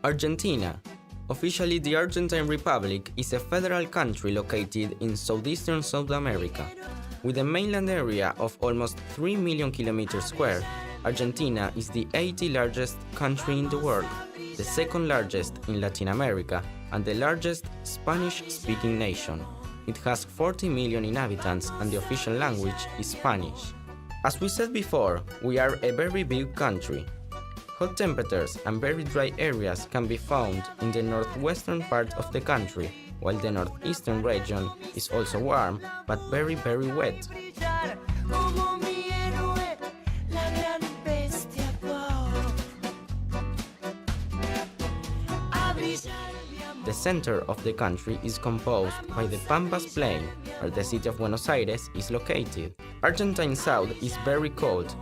Argentina. Officially, the Argentine Republic is a federal country located in southeastern South America. With a mainland area of almost 3 million kilometers square, Argentina is the 80th largest country in the world, the second largest in Latin America, and the largest Spanish-speaking nation. It has 40 million inhabitants and the official language is Spanish. As we said before, we are a very big country. Hot temperatures and very dry areas can be found in the northwestern part of the country, while the northeastern region is also warm but very wet. The center of the country is composed by the Pampas Plain, where the city of Buenos Aires is located. Argentine South is very cold.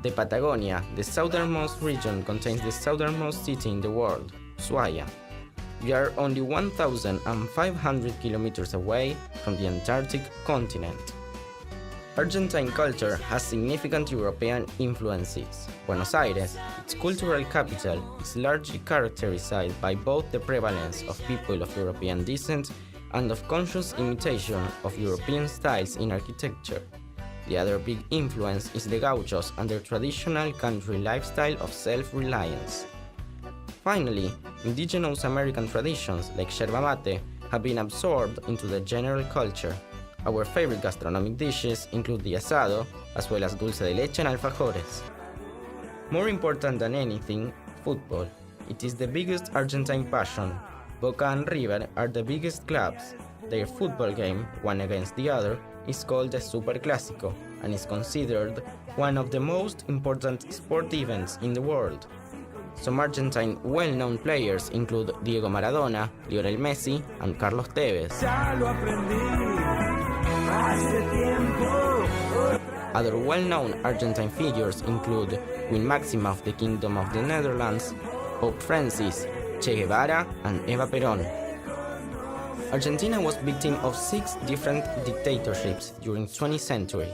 The Patagonia, the southernmost region, contains the southernmost city in the world, Ushuaia. We are only 1,500 kilometers away from the Antarctic continent. Argentine culture has significant European influences. Buenos Aires, its cultural capital, is largely characterized by both the prevalence of people of European descent and of conscious imitation of European styles in architecture. The other big influence is the gauchos and their traditional country lifestyle of self-reliance. Finally, indigenous American traditions like yerba mate have been absorbed into the general culture. Our favorite gastronomic dishes include the asado, as well as dulce de leche and alfajores. More important than anything, football. It is the biggest Argentine passion. Boca and River are the biggest clubs. Their football game, one against the other, is called the Super Clásico and is considered one of the most important sport events in the world. Some Argentine well-known players include Diego Maradona, Lionel Messi, and Carlos Tevez. Other well-known Argentine figures include Queen Máxima of the Kingdom of the Netherlands, Pope Francis, Che Guevara, and Eva Perón. Argentina was victim of 6 different dictatorships during the 20th century,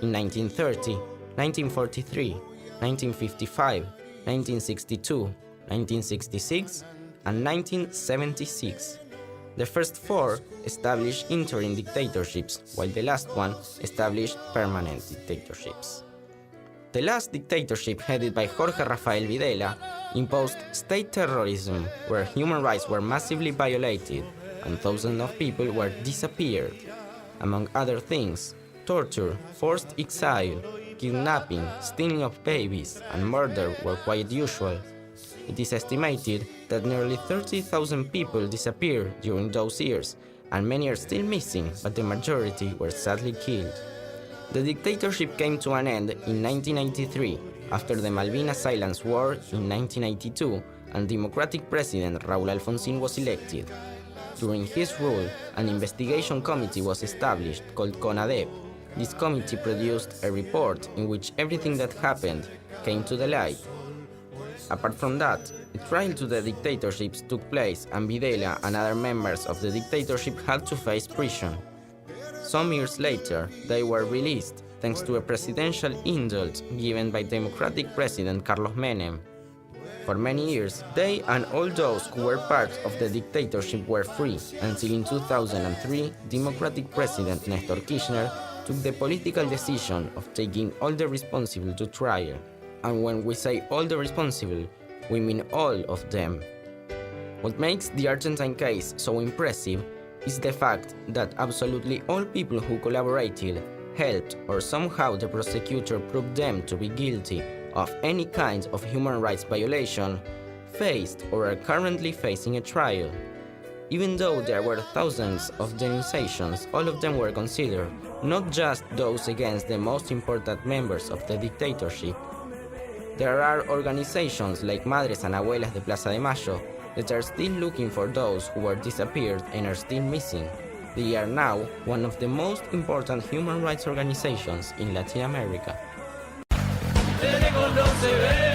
in 1930, 1943, 1955, 1962, 1966, and 1976. The first 4 established interim dictatorships, while the last one established permanent dictatorships. The last dictatorship, headed by Jorge Rafael Videla, imposed state terrorism, where human rights were massively violated and thousands of people were disappeared. Among other things, torture, forced exile, kidnapping, stealing of babies, and murder were quite usual. It is estimated that nearly 30,000 people disappeared during those years, and many are still missing, but the majority were sadly killed. The dictatorship came to an end in 1993, after the Malvinas Islands War in 1982, and Democratic President Raúl Alfonsín was elected. During his rule, an investigation committee was established called CONADEP. This committee produced a report in which everything that happened came to the light. Apart from that, a trial to the dictatorships took place and Videla and other members of the dictatorship had to face prison. Some years later, they were released thanks to a presidential indult given by Democratic President Carlos Menem. For many years, they and all those who were part of the dictatorship were free, until in 2003, Democratic President Néstor Kirchner took the political decision of taking all the responsible to trial. And when we say all the responsible, we mean all of them. What makes the Argentine case so impressive is the fact that absolutely all people who collaborated, helped, or somehow the prosecutor proved them to be guilty of any kind of human rights violation, faced or are currently facing a trial. Even though there were thousands of denunciations, all of them were considered, not just those against the most important members of the dictatorship. There are organizations like Madres and Abuelas de Plaza de Mayo that are still looking for those who were disappeared and are still missing. They are now one of the most important human rights organizations in Latin America. De lejos no se ve.